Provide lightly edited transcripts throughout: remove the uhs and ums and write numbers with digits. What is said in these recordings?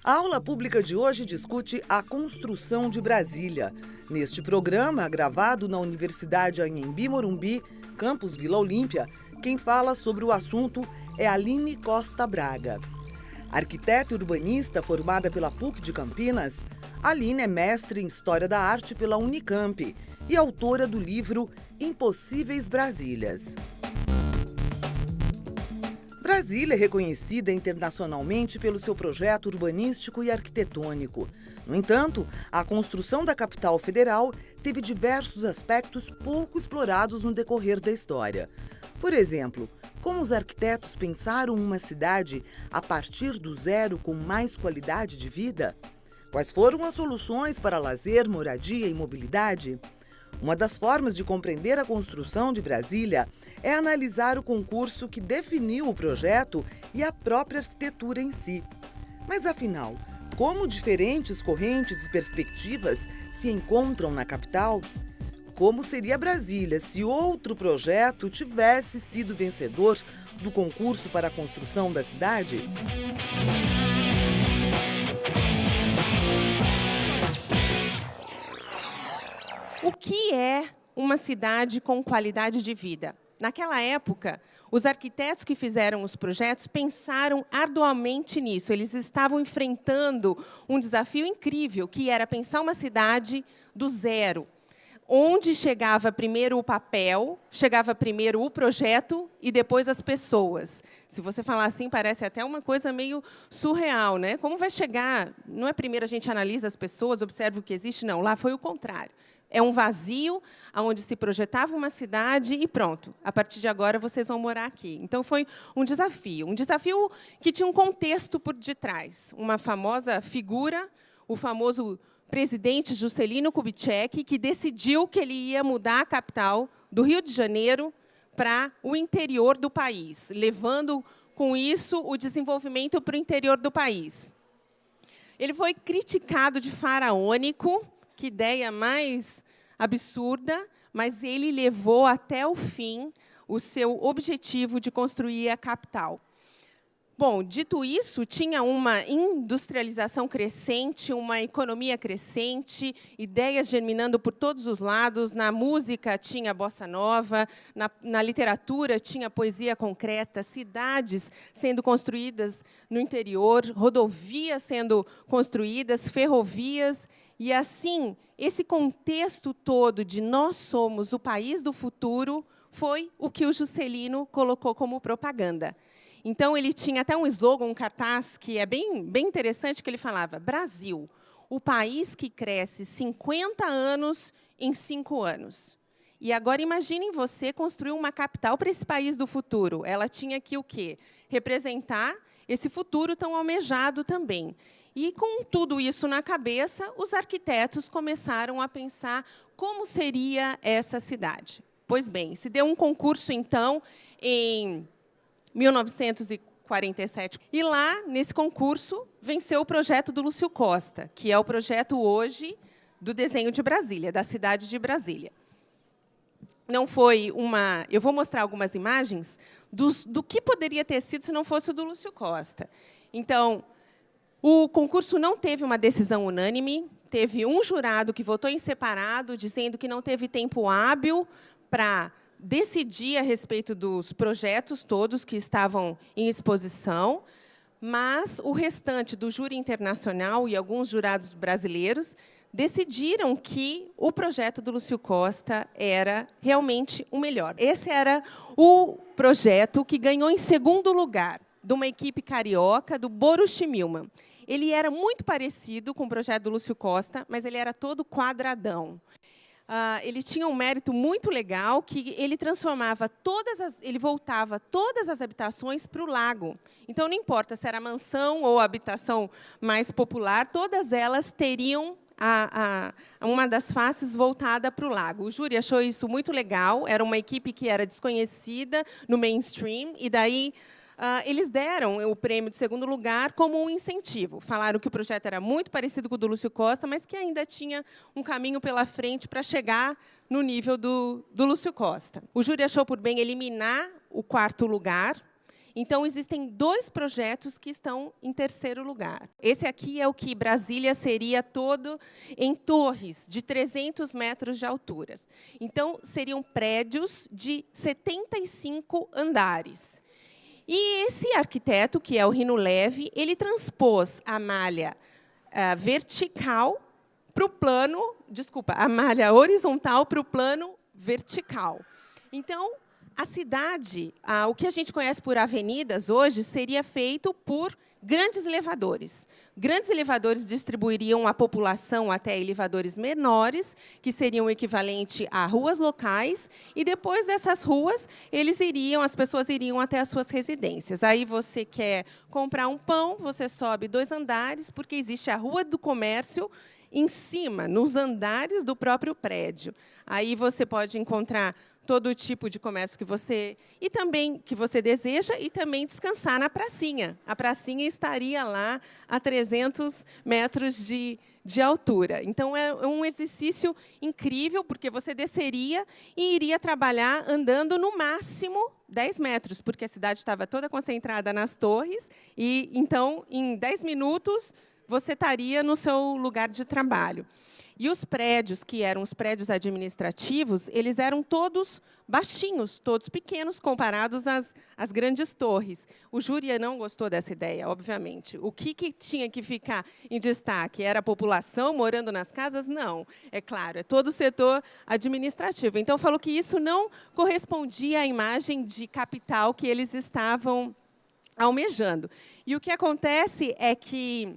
A aula pública de hoje discute a construção de Brasília. Neste programa, gravado na Universidade Anhembi Morumbi, campus Vila Olímpia, quem fala sobre o assunto é Aline Costa Braga. Arquiteta e urbanista formada pela PUC de Campinas, Aline é mestre em História da Arte pela Unicamp e autora do livro Impossíveis Brasílias. Brasília é reconhecida internacionalmente pelo seu projeto urbanístico e arquitetônico. No entanto, a construção da capital federal teve diversos aspectos pouco explorados no decorrer da história. Por exemplo, como os arquitetos pensaram uma cidade a partir do zero com mais qualidade de vida? Quais foram as soluções para lazer, moradia e mobilidade? Uma das formas de compreender a construção de Brasília é analisar o concurso que definiu o projeto e a própria arquitetura em si. Mas, afinal, como diferentes correntes e perspectivas se encontram na capital? Como seria Brasília se outro projeto tivesse sido vencedor do concurso para a construção da cidade? O que é uma cidade com qualidade de vida? Naquela época, os arquitetos que fizeram os projetos pensaram arduamente nisso. Eles estavam enfrentando um desafio incrível, que era pensar uma cidade do zero, onde chegava primeiro o papel, chegava primeiro o projeto e depois as pessoas. Se você falar assim, parece até uma coisa meio surreal, né? Como vai chegar? Não é primeiro a gente analisa as pessoas, observa o que existe? Não, lá foi o contrário. É um vazio onde se projetava uma cidade e pronto, a partir de agora vocês vão morar aqui. Então, foi um desafio que tinha um contexto por detrás. Uma famosa figura, o famoso presidente Juscelino Kubitschek, que decidiu que ele ia mudar a capital do Rio de Janeiro para o interior do país, levando, com isso, o desenvolvimento para o interior do país. Ele foi criticado de faraônico, que ideia mais absurda, mas ele levou até o fim o seu objetivo de construir a capital. Bom, dito isso, tinha uma industrialização crescente, uma economia crescente, ideias germinando por todos os lados. Na música tinha bossa nova, na literatura tinha poesia concreta, cidades sendo construídas no interior, rodovias sendo construídas, ferrovias. E, assim, esse contexto todo de nós somos o país do futuro foi o que o Juscelino colocou como propaganda. Então, ele tinha até um slogan, um cartaz, que é bem interessante, que ele falava: Brasil, o país que cresce 50 anos em 5 anos. E agora, imaginem você construir uma capital para esse país do futuro. Ela tinha que o quê? Representar esse futuro tão almejado também. E, com tudo isso na cabeça, os arquitetos começaram a pensar como seria essa cidade. Pois bem, se deu um concurso, então, em 1947. E lá, nesse concurso, venceu o projeto do Lúcio Costa, que é o projeto hoje do desenho de Brasília, da cidade de Brasília. Não foi uma... Eu vou mostrar algumas imagens do que poderia ter sido se não fosse o do Lúcio Costa. Então, o concurso não teve uma decisão unânime, teve um jurado que votou em separado, dizendo que não teve tempo hábil para decidir a respeito dos projetos todos que estavam em exposição, mas o restante do júri internacional e alguns jurados brasileiros decidiram que o projeto do Lúcio Costa era realmente o melhor. Esse era o projeto que ganhou em segundo lugar, de uma equipe carioca, do Boruch Milman. Ele era muito parecido com o projeto do Lúcio Costa, mas ele era todo quadradão. Ele tinha um mérito muito legal, que ele transformava ele voltava todas as habitações para o lago. Então, não importa se era mansão ou habitação mais popular, todas elas teriam uma das faces voltada para o lago. O júri achou isso muito legal, era uma equipe que era desconhecida no mainstream, e daí eles deram o prêmio de segundo lugar como um incentivo. Falaram que o projeto era muito parecido com o do Lúcio Costa, mas que ainda tinha um caminho pela frente para chegar no nível do Lúcio Costa. O júri achou por bem eliminar o quarto lugar Então, existem 2 projetos que estão em terceiro lugar. Esse aqui é o que Brasília seria todo em torres de 300 metros de altura. Então, seriam prédios de 75 andares. E esse arquiteto, que é o Rino Leve, ele transpôs a malha vertical para o plano, a malha horizontal para o plano vertical. Então, a cidade, o que a gente conhece por avenidas hoje, seria feito por grandes elevadores. Grandes elevadores distribuiriam a população até elevadores menores, que seriam o equivalente a ruas locais, e depois dessas ruas, as pessoas iriam até as suas residências. Aí você quer comprar um pão, você sobe 2 andares, porque existe a Rua do Comércio em cima, nos andares do próprio prédio. Aí você pode encontrar todo tipo de comércio que você deseja, e também descansar na pracinha. A pracinha estaria lá a 300 metros de altura. Então, é um exercício incrível, porque você desceria e iria trabalhar andando no máximo 10 metros, porque a cidade estava toda concentrada nas torres, e, então, em 10 minutos, você estaria no seu lugar de trabalho. E os prédios, que eram os prédios administrativos, eles eram todos baixinhos, todos pequenos, comparados às grandes torres. O júri não gostou dessa ideia, obviamente. O que tinha que ficar em destaque? Era a população morando nas casas? Não. É claro, é todo o setor administrativo. Então, falou que isso não correspondia à imagem de capital que eles estavam almejando. E o que acontece é que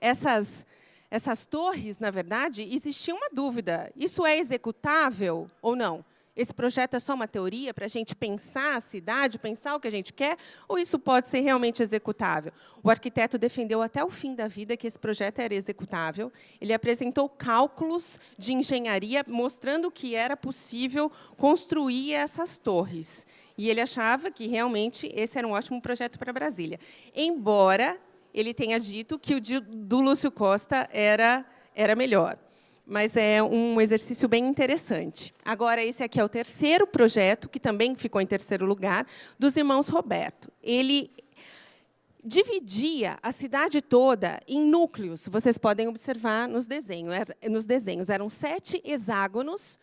essas torres, na verdade, existia uma dúvida. Isso é executável ou não? Esse projeto é só uma teoria para a gente pensar a cidade, pensar o que a gente quer, ou isso pode ser realmente executável? O arquiteto defendeu até o fim da vida que esse projeto era executável. Ele apresentou cálculos de engenharia mostrando que era possível construir essas torres. E ele achava que, realmente, esse era um ótimo projeto para Brasília. Embora ele tenha dito que o do Lúcio Costa era melhor. Mas é um exercício bem interessante. Agora, esse aqui é o terceiro projeto, que também ficou em terceiro lugar, dos irmãos Roberto. Ele dividia a cidade toda em núcleos. Vocês podem observar nos desenhos. Eram 7 hexágonos.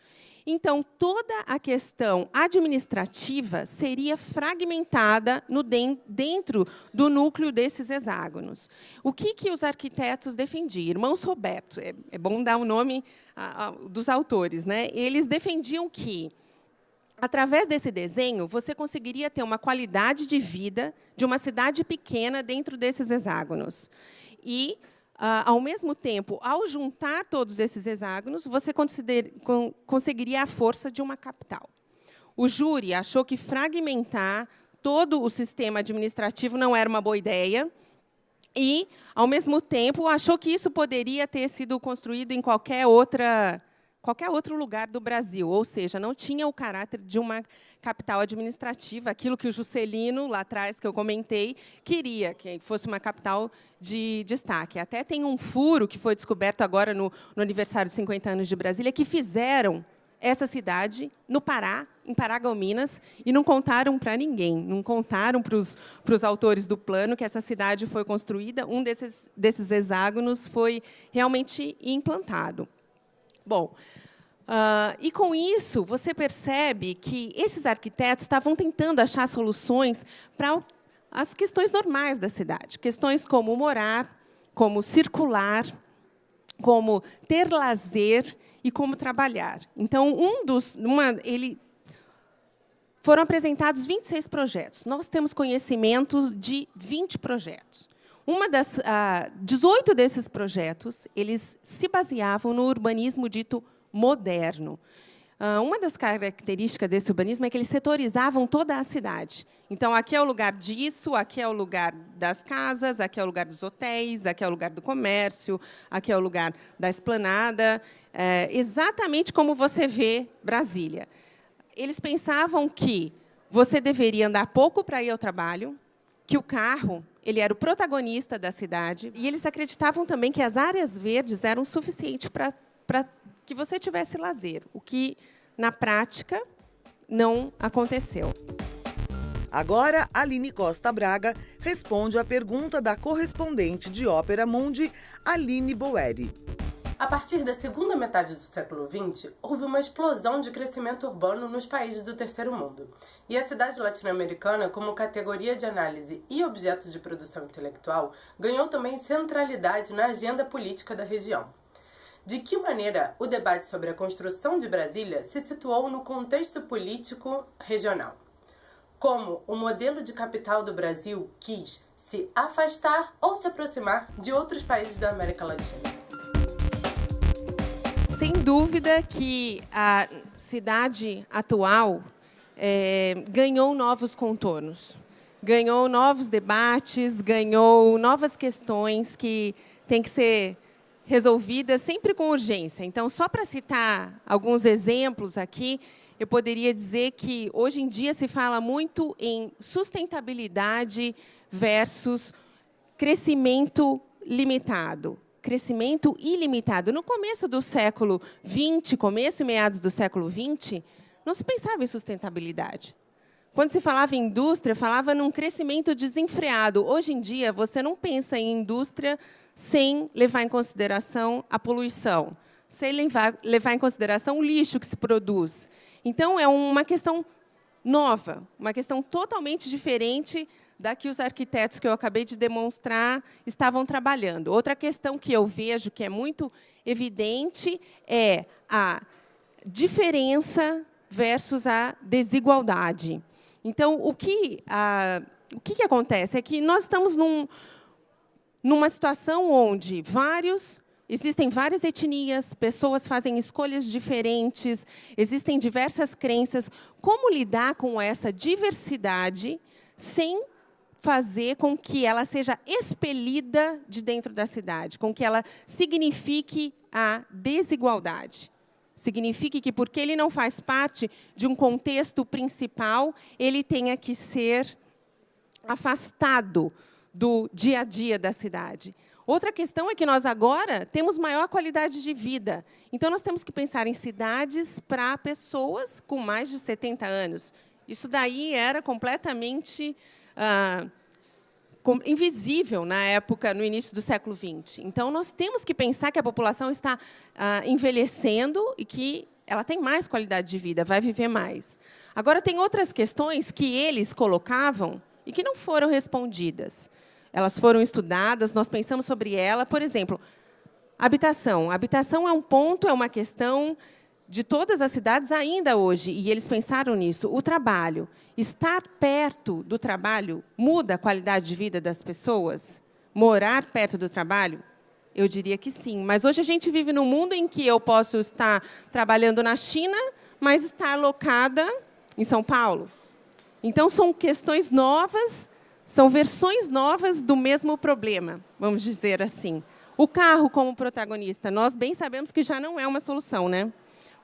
Então, toda a questão administrativa seria fragmentada dentro do núcleo desses hexágonos. O que os arquitetos defendiam? Irmãos Roberto, é bom dar o nome dos autores, né? Eles defendiam que, através desse desenho, você conseguiria ter uma qualidade de vida de uma cidade pequena dentro desses hexágonos. E, ao mesmo tempo, ao juntar todos esses hexágonos, você conseguiria a força de uma capital. O júri achou que fragmentar todo o sistema administrativo não era uma boa ideia e, ao mesmo tempo, achou que isso poderia ter sido construído em qualquer outro lugar do Brasil, ou seja, não tinha o caráter de uma capital administrativa, aquilo que o Juscelino, lá atrás, que eu comentei, queria, que fosse uma capital de destaque. Até tem um furo que foi descoberto agora no aniversário de 50 anos de Brasília, que fizeram essa cidade no Pará, em Paragominas, e não contaram para ninguém, não contaram para os autores do plano que essa cidade foi construída, um desses hexágonos foi realmente implantado. Bom, e, com isso, você percebe que esses arquitetos estavam tentando achar soluções para as questões normais da cidade, questões como morar, como circular, como ter lazer e como trabalhar. Então, foram apresentados 26 projetos. Nós temos conhecimento de 20 projetos. 18 desses projetos, eles se baseavam no urbanismo dito moderno. Uma das características desse urbanismo é que eles setorizavam toda a cidade. Então, aqui é o lugar disso, aqui é o lugar das casas, aqui é o lugar dos hotéis, aqui é o lugar do comércio, aqui é o lugar da esplanada, exatamente como você vê Brasília. Eles pensavam que você deveria andar pouco para ir ao trabalho, que o carro ele era o protagonista da cidade, e eles acreditavam também que as áreas verdes eram suficientes para que você tivesse lazer, o que, na prática, não aconteceu. Agora, Aline Costa Braga responde à pergunta da correspondente de Ópera Mundi, Aline Boeri. A partir da segunda metade do século XX, houve uma explosão de crescimento urbano nos países do terceiro mundo. E a cidade latino-americana, como categoria de análise e objeto de produção intelectual, ganhou também centralidade na agenda política da região. De que maneira o debate sobre a construção de Brasília se situou no contexto político regional? Como o modelo de capital do Brasil quis se afastar ou se aproximar de outros países da América Latina? Sem dúvida que a cidade atual ganhou novos contornos, ganhou novos debates, ganhou novas questões que têm que ser resolvidas sempre com urgência. Então, só para citar alguns exemplos aqui, eu poderia dizer que, hoje em dia, se fala muito em sustentabilidade versus crescimento limitado. Crescimento ilimitado. No começo do século XX, começo e meados do século XX, não se pensava em sustentabilidade. Quando se falava em indústria, falava num crescimento desenfreado. Hoje em dia, você não pensa em indústria sem levar em consideração a poluição, sem levar em consideração o lixo que se produz. Então, é uma questão nova, uma questão totalmente diferente da que os arquitetos que eu acabei de demonstrar estavam trabalhando. Outra questão que eu vejo que é muito evidente é a diferença versus a desigualdade. Então, o que acontece é que nós estamos numa situação onde existem várias etnias, pessoas fazem escolhas diferentes, existem diversas crenças. Como lidar com essa diversidade sem fazer com que ela seja expelida de dentro da cidade, com que ela signifique a desigualdade? Signifique que, porque ele não faz parte de um contexto principal, ele tenha que ser afastado do dia a dia da cidade. Outra questão é que nós agora temos maior qualidade de vida. Então, nós temos que pensar em cidades para pessoas com mais de 70 anos. Isso daí era completamente invisível na época, no início do século XX. Então, nós temos que pensar que a população está envelhecendo e que ela tem mais qualidade de vida, vai viver mais. Agora, tem outras questões que eles colocavam e que não foram respondidas. Elas foram estudadas, nós pensamos sobre ela. Por exemplo, habitação. Habitação é um ponto, é uma questão de todas as cidades ainda hoje, e eles pensaram nisso. O trabalho. Estar perto do trabalho muda a qualidade de vida das pessoas? Morar perto do trabalho? Eu diria que sim. Mas hoje a gente vive num mundo em que eu posso estar trabalhando na China, mas estar alocada em São Paulo. Então, são questões novas, são versões novas do mesmo problema, vamos dizer assim. O carro como protagonista, nós bem sabemos que já não é uma solução, né?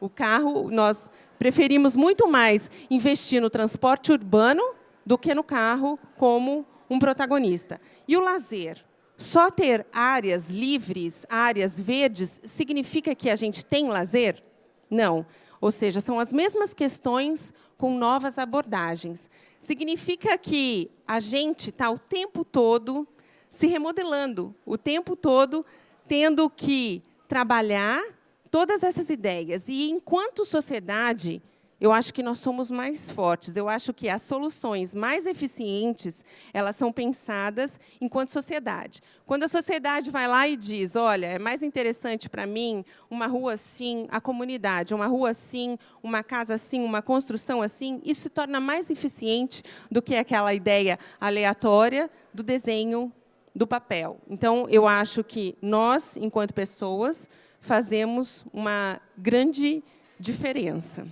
O carro, nós preferimos muito mais investir no transporte urbano do que no carro como um protagonista. E o lazer? Só ter áreas livres, áreas verdes, significa que a gente tem lazer? Não. Ou seja, são as mesmas questões com novas abordagens. Significa que a gente está o tempo todo se remodelando, o tempo todo tendo que trabalhar todas essas ideias. E, enquanto sociedade, eu acho que nós somos mais fortes. Eu acho que as soluções mais eficientes, elas são pensadas enquanto sociedade. Quando a sociedade vai lá e diz, olha, é mais interessante para mim uma rua assim, a comunidade, uma rua assim, uma casa assim, uma construção assim, isso se torna mais eficiente do que aquela ideia aleatória do desenho do papel. Então, eu acho que nós, enquanto pessoas, fazemos uma grande diferença.